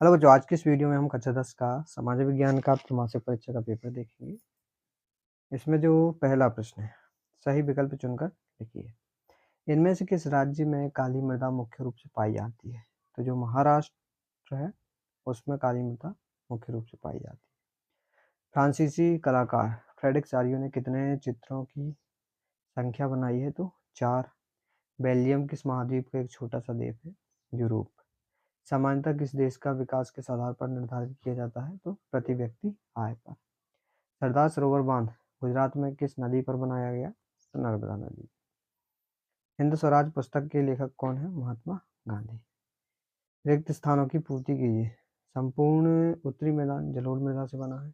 Hello बच्चों, आज की इस वीडियो में हम कक्षा 10 का सामाजिक विज्ञान का त्रैमासिक परीक्षा का पेपर देखेंगे। इसमें जो पहला प्रश्न है, सही विकल्प चुनकर लिखिए। इनमें से किस राज्य में काली मृदा मुख्य रूप से पाई जाती है? तो जो महाराष्ट्र है उसमें काली मृदा मुख्य रूप से पाई जाती है। फ्रांसीसी कलाकार फ्रेडरिक चारियो ने कितने चित्रों की संख्या बनाई है? तो 4। बेल्जियम किस महाद्वीप का एक छोटा सा द्वीप है? यूरोप। सामान्यतः किस देश का विकास किस आधार पर निर्धारित किया जाता है? तो प्रति व्यक्ति आय पर। सरदार सरोवर बांध गुजरात में किस नदी पर बनाया गया? तो नर्मदा नदी। हिंद स्वराज पुस्तक के लेखक कौन है? महात्मा गांधी। रिक्त स्थानों की पूर्ति कीजिए। संपूर्ण उत्तरी मैदान जलोढ़ मृदा से बना है।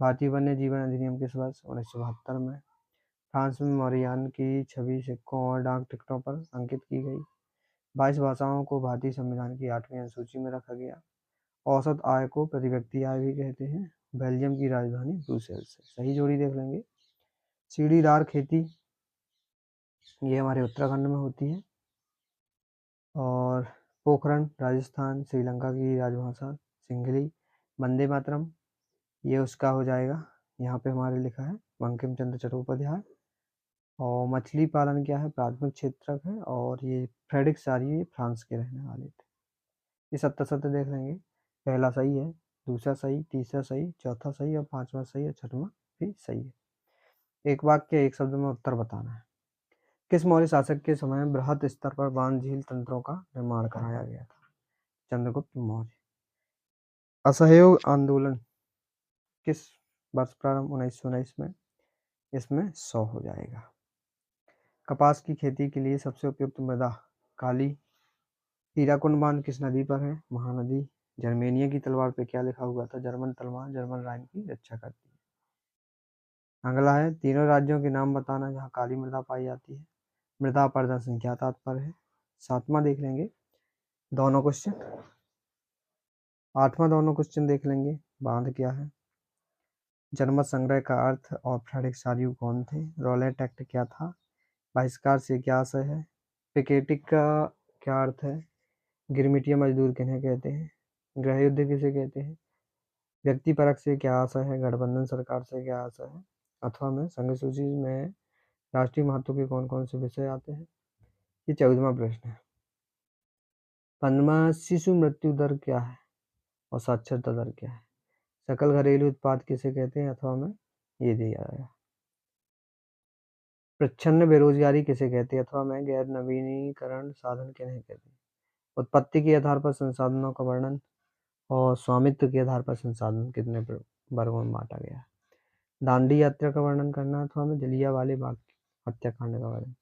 भारतीय वन्य जीवन अधिनियम किस वर्ष? 1972 में। फ्रांस में मौर्यान की छवि सिक्कों और डाक टिकटों पर अंकित की गई। 22 भाषाओं को भारतीय संविधान की 8वीं अनुसूची में रखा गया। औसत आय को प्रति व्यक्ति आय भी कहते हैं। बेल्जियम की राजधानी ब्रुसेल्स है। सही जोड़ी देख लेंगे। सीढ़ीदार खेती ये हमारे उत्तराखंड में होती है। और पोखरण राजस्थान, श्रीलंका की राजभाषा सिंहली। वंदे मातरम ये उसका हो जाएगा, यहाँ पे हमारे लिखा है बंकिम चंद्र चट्टोपाध्याय। और मछली पालन क्या है? प्राथमिक क्षेत्रक है। और ये फ्रेडरिक चारियो ये फ्रांस के रहने वाले थे। ये सत्तर सत्तर देख लेंगे। पहला सही है, दूसरा सही, तीसरा सही, चौथा सही और पांचवा सही और छठवां भी सही है। एक वाक्य एक शब्द में उत्तर बताना है। किस मौर्य शासक के समय बृहद स्तर पर बांध झील तंत्रों का निर्माण कराया गया था? चंद्रगुप्त मौर्य। असहयोग आंदोलन किस वर्ष प्रारंभ? 1919 में। इसमें 100 हो जाएगा। कपास की खेती के लिए सबसे उपयुक्त मृदा काली। हीराकुंड बांध किस नदी पर है? महानदी। जर्मेनिया की तलवार पे क्या लिखा हुआ था? जर्मन तलवार जर्मन राइन की रक्षा करती है। अगला है तीनों राज्यों के नाम बताना जहाँ काली मृदा पाई जाती है। मृदा प्रदर्शन क्या तात्पर्य है? 7वां देख लेंगे दोनों क्वेश्चन। 8वां दोनों क्वेश्चन देख लेंगे। बांध क्या है? जनमत संग्रह का अर्थ और फ्रेडरिक चारियो कौन थे? रॉलेट एक्ट क्या था? बहिष्कार से क्या आशय है? पिकेटिक का क्या अर्थ है? गिरमिटिया मजदूर किन्हें कहते हैं? गृह युद्ध किसे कहते हैं? व्यक्ति परक से क्या आशय है? गठबंधन सरकार से क्या आशय है? अथवा में संघ सूची में राष्ट्रीय महत्व के कौन कौन से विषय आते हैं? ये 14वां प्रश्न है। 15वां शिशु मृत्यु दर क्या है और साक्षरता दर क्या है? सकल घरेलू उत्पाद किसे कहते हैं? अथवा में ये दिया गया। प्रच्छन्न बेरोजगारी किसे कहते हैं? अथवा में गैर नवीनीकरण साधन किन्हें कहते हैं? उत्पत्ति के आधार पर संसाधनों का वर्णन और स्वामित्व के आधार पर संसाधन कितने वर्गों में बांटा गया है? दांडी यात्रा का वर्णन करना अथवा में जलियांवाला बाग हत्याकांड का वर्णन।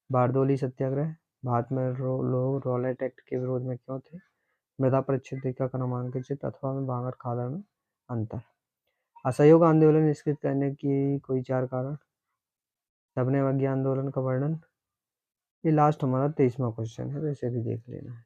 बारदोली सत्याग्रह भारत में लोग रॉलेट एक्ट के विरोध में क्यों थे? मृदा परिक्षेत्रिका का नामांकित अथवा में भांगर खादर में अंतर। असहयोग आंदोलन निष्कृत करने की कोई 4 कारण। सबने अवज्ञा आंदोलन का वर्णन। ये लास्ट हमारा 23वां क्वेश्चन है, तो इसे भी देख लेना है।